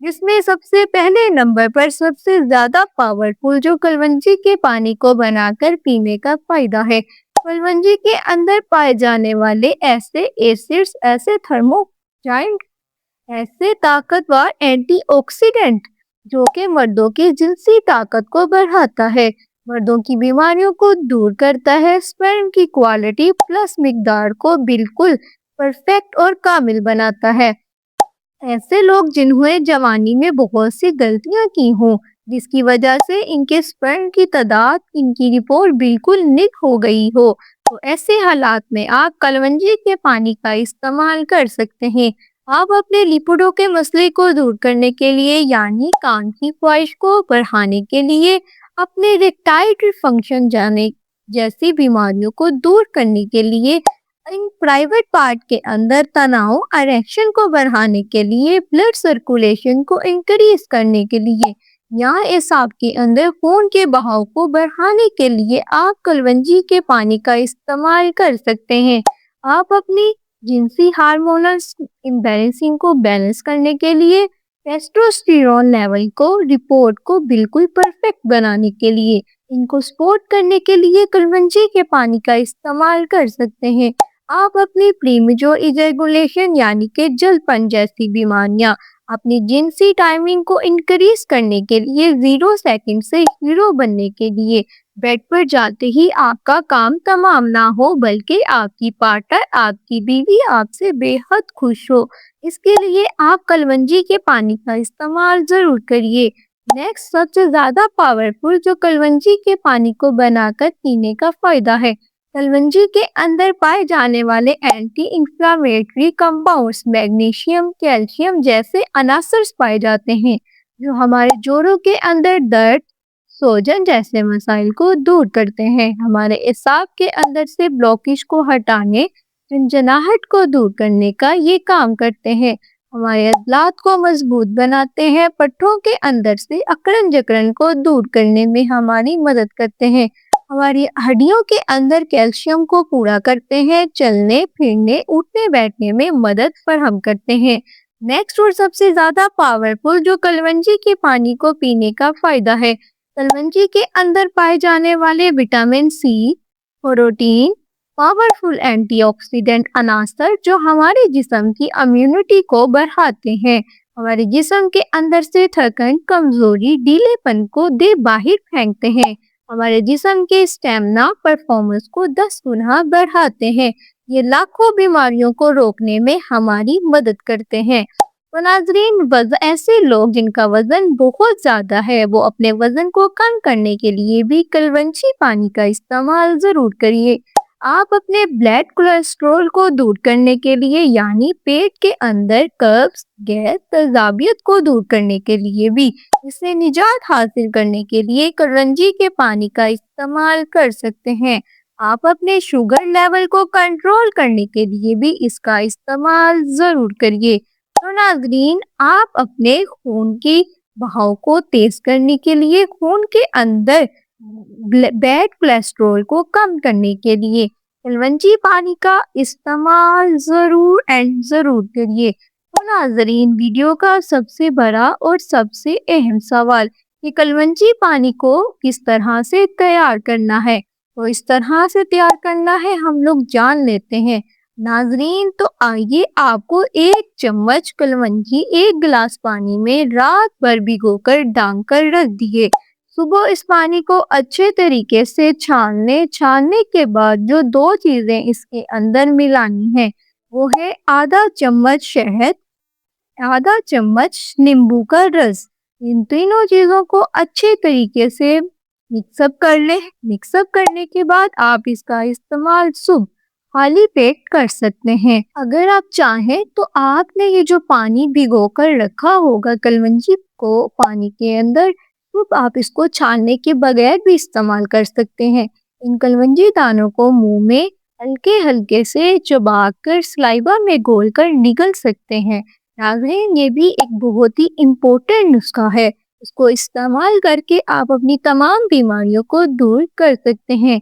جس میں سب سے پہلے نمبر پر سب سے زیادہ پاورفل جو کلونجی کے پانی کو بنا کر پینے کا فائدہ ہے۔ کلونجی کے اندر پائے جانے والے ایسے ایسڈز، ایسے تھرموجائنٹ، ایسے طاقتور اینٹی آکسیڈنٹ جو کہ مردوں کی جنسی طاقت کو بڑھاتا ہے، مردوں کی بیماریوں کو دور کرتا ہے، سپرم کی کوالٹی پلس مقدار کو بالکل پرفیکٹ اور کامل بناتا ہے۔ ایسے لوگ جنہوں نے جوانی میں بہت سی غلطیاں کی ہوں، جس کی وجہ سے ان کے سپرم کی تعداد، ان کی رپورٹ بالکل نک ہو گئی ہو، تو ایسے حالات میں آپ کلونجی کے پانی کا استعمال کر سکتے ہیں۔ آپ اپنے لیپڈوں کے مسئلے کو دور کرنے کے لیے، یعنی کام کی خواہش کو بڑھانے کے لیے، اپنے ریکٹائل فنکشن جیسی بیماریوں کو دور کرنے کے لیے، ان پرائیویٹ پارٹ کے اندر تناؤ اریکشن کو بڑھانے کے لیے، بلڈ سرکولیشن کو انکریز کرنے کے لیے، یا اعصاب کے اندر خون کے بہاؤ کو بڑھانے کے لیے آپ کلونجی کے پانی کا استعمال کر سکتے ہیں۔ آپ اپنی جنسی ہارمونل امبیلنسنگ کو بیلنس کرنے کے لیے، ٹیسٹوسٹیرون لیول کو، رپورٹ کو بالکل پرفیکٹ بنانے کے لیے، ان کو سپورٹ کرنے کے لیے کلونجی کے پانی کا استعمال کر سکتے ہیں۔ آپ اپنی پریمیچور ایجیکولیشن یعنی کہ جلد پن جیسی بیماریاں، اپنی جنسی ٹائمنگ کو انکریز کرنے کے لیے، 0 سیکنڈ سے ہیرو بننے کے لیے، بیڈ پر جاتے ہی آپ کا کام تمام نہ ہو بلکہ آپ کی پارٹنر، آپ کی بیوی آپ سے بے حد خوش ہو، اس کے لیے آپ کلونجی کے پانی کا استعمال ضرور کریے۔ نیکسٹ، سب سے زیادہ پاورفل جو کلونجی کے پانی کو بنا کر پینے کا فائدہ ہے۔ کلونجی کے اندر پائے جانے والے anti inflammatory compounds, magnesium, calcium جیسے عناصر پائے جاتے ہیں جو ہمارے جوڑوں کے اندر درد، سوجن جیسے مسائل کو دور کرتے ہیں، ہمارے اعصاب کے اندر سے بلاکیج کو ہٹانے، جنجناہٹ کو دور کرنے کا یہ کام کرتے ہیں، ہمارے عضلات کو مضبوط بناتے ہیں، پٹھوں کے اندر سے اکڑن جکڑن کو دور کرنے میں ہماری مدد کرتے ہیں، ہماری ہڈیوں کے اندر کیلشیم کو پورا کرتے ہیں، چلنے پھرنے، اٹھنے بیٹھنے میں مدد فراہم کرتے ہیں۔ نیکسٹ اور سب سے زیادہ پاورفل جو کلونجی کے پانی کو پینے کا فائدہ ہے، کلونجی کے اندر پائے جانے والے vitamin C, protein, powerful antioxidant عناصر جو ہمارے جسم کی امیونٹی کو بڑھاتے ہیں، ہمارے جسم کے اندر سے تھکن، کمزوری، ڈھیلے پن کو باہر پھینکتے ہیں، ہمارے جسم کے اسٹیمنا پرفارمنس کو 10 گنا بڑھاتے ہیں، یہ لاکھوں بیماریوں کو روکنے میں ہماری مدد کرتے ہیں۔ تو ناظرین، ایسے لوگ جن کا وزن بہت زیادہ ہے، وہ اپنے وزن کو کم کرنے کے لیے بھی کلونجی پانی کا استعمال ضرور کریے۔ آپ اپنے بلڈ کولیسٹرول کو دور کرنے کے لیے، یعنی پیٹ کے اندر قبض، گیس، تیزابیت کو دور کرنے کے لیے بھی، اس سے نجات حاصل کرنے کے لیے کلونجی کے پانی کا استعمال کر سکتے ہیں۔ آپ اپنے شوگر لیول کو کنٹرول کرنے کے لیے بھی اس کا استعمال ضرور کریے۔ تو ناظرین، آپ اپنے خون کی بہاؤ کو تیز کرنے کے لیے، خون کے اندر بیڈ کولیسٹرول کو کم کرنے کے لیے کلونجی پانی کا استعمال ضرور کریے۔ تو ناظرین، ویڈیو کا سب سے بڑا اور سب سے اہم سوال کہ کلونجی پانی کو کس طرح سے تیار کرنا ہے، تو اس طرح سے تیار کرنا ہے ہم لوگ جان لیتے ہیں۔ ناظرین، تو آئیے آپ کو 1 چمچ کلونجی 1 گلاس پانی میں رات بھر بھگو کر ڈال کر رکھ دیے، صبح اس پانی کو اچھے طریقے سے چھاننے کے بعد جو 2 چیزیں اس کے اندر ملانی ہیں وہ ہے آدھا چمچ شہد، آدھا چمچ نیمبو کا رس۔ ان تینوں چیزوں کو اچھے طریقے سے مکس اپ کر لیں۔ مکس اپ کرنے کے بعد آپ اس کا استعمال صبح خالی پیٹ کر سکتے ہیں۔ اگر آپ چاہیں تو آپ نے یہ جو پانی بھگو کر رکھا ہوگا کلونجی کو پانی کے اندر، صبح آپ اس کو چھاننے کے بغیر بھی استعمال کر سکتے ہیں۔ ان کلونجی دانوں کو منہ میں ہلکے ہلکے سے چبا کر سلائیوا میں گھول کر نگل سکتے ہیں۔ ناظرین، یہ بھی ایک بہت ہی امپورٹنٹ نسخہ ہے، اس کو استعمال کر کے آپ اپنی تمام بیماریوں کو دور کر سکتے ہیں۔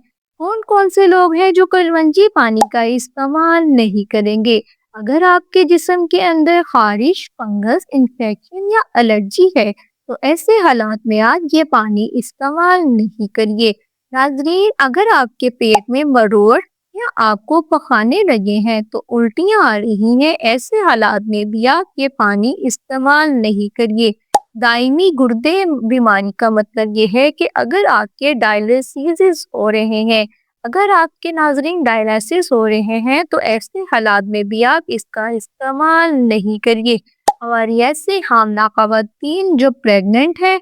کون سے لوگ ہیں جو کلونجی پانی کا استعمال نہیں کریں گے؟ اگر آپ کے جسم کے اندر خارش، فنگس، انفیکشن یا الرجی ہے تو ایسے حالات میں آپ یہ پانی استعمال نہیں کریے۔ ناظرین، اگر آپ کے پیٹ میں مروڑ یا آپ کو پخانے لگے ہیں تو الٹیاں آ رہی ہیں، ایسے حالات میں بھی آپ یہ پانی استعمال نہیں کریے۔ دائمی گردے بیماری کا مطلب یہ ہے کہ اگر آپ کے ڈائلیسس ہو رہے ہیں، اگر آپ کے ناظرین ڈائلیسس ہو رہے ہیں تو ایسے حالات میں بھی آپ اس کا استعمال نہیں کریے۔ ہماری ایسے حاملہ خواتین جو پریگننٹ ہیں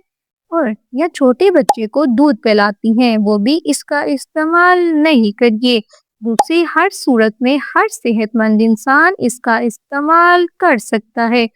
اور یا چھوٹے بچے کو دودھ پلاتی ہیں، وہ بھی اس کا استعمال نہیں کریے۔ دوسری ہر صورت میں ہر صحت مند انسان اس کا استعمال کر سکتا ہے۔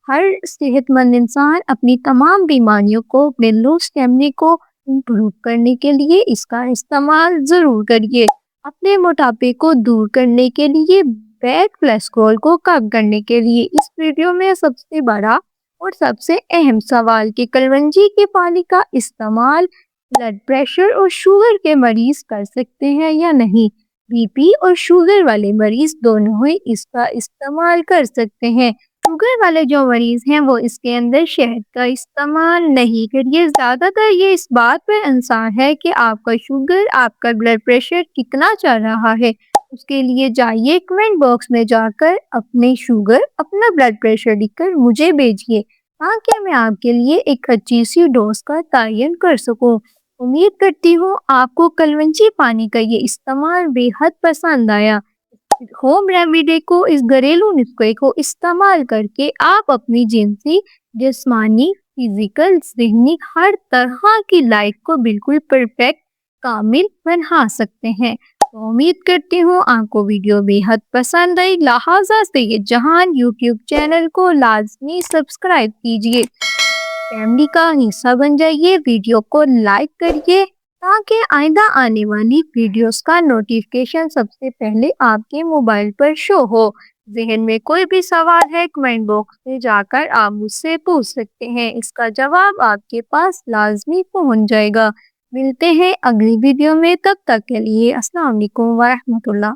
ہر صحت مند انسان اپنی تمام بیماریوں کو، اپنے لو اسٹیمنا کو امپروو کرنے کے لیے اس کا استعمال ضرور کریے۔ اپنے موٹاپے کو دور کرنے کے لیے، بیڈ کولیسٹرول کو کم کرنے کے لیے اس ویڈیو میں سب سے بڑا اور سب سے اہم سوال کہ کلونجی کے پانی کا استعمال بلڈ پریشر اور شوگر کے مریض کر سکتے ہیں یا نہیں۔ بی پی اور شوگر والے مریض دونوں ہی اس کا استعمال کر سکتے ہیں۔ شوگر والے جو مریض ہیں وہ اس کے اندر شہد کا استعمال نہیں کریے۔ زیادہ تر یہ اس بات پر انحصار ہے کہ آپ کا شوگر، آپ کا بلڈ پریشر کتنا چل رہا ہے۔ اس کے لیے جائیے کمنٹ باکس میں جا کر اپنے شوگر، اپنا بلڈ پریشر لکھ کر مجھے بھیجیے تاکہ میں آپ کے لیے ایک اچھی سی ڈوز کا تعین کر سکوں۔ امید کرتی ہوں آپ کو کلونجی پانی کا یہ استعمال بے حد پسند آیا۔ ہوم ریمیڈی کو، اس گھریلو نسخے کو استعمال کر کے آپ اپنی جنسی، جسمانی، فزیکل، ذہنی ہر طرح کی لائف کو بالکل پرفیکٹ، کامل بنا سکتے ہیں۔ تو امید کرتی ہوں آپ کو ویڈیو بے حد پسند آئی، لہٰذا سید جہان یوٹیوب چینل کو لازمی سبسکرائب کیجیے، فیملی کا حصہ بن جائیے، ویڈیو کو لائک کریے تاکہ آئندہ آنے والی ویڈیوز کا نوٹیفیکیشن سب سے پہلے آپ کے موبائل پر شو ہو۔ ذہن میں کوئی بھی سوال ہے کمنٹ باکس میں جا کر آپ مجھ سے پوچھ سکتے ہیں، اس کا جواب آپ کے پاس لازمی پہنچ جائے گا۔ ملتے ہیں اگلی ویڈیو میں، تب تک کے لیے السلام علیکم ورحمۃ اللہ۔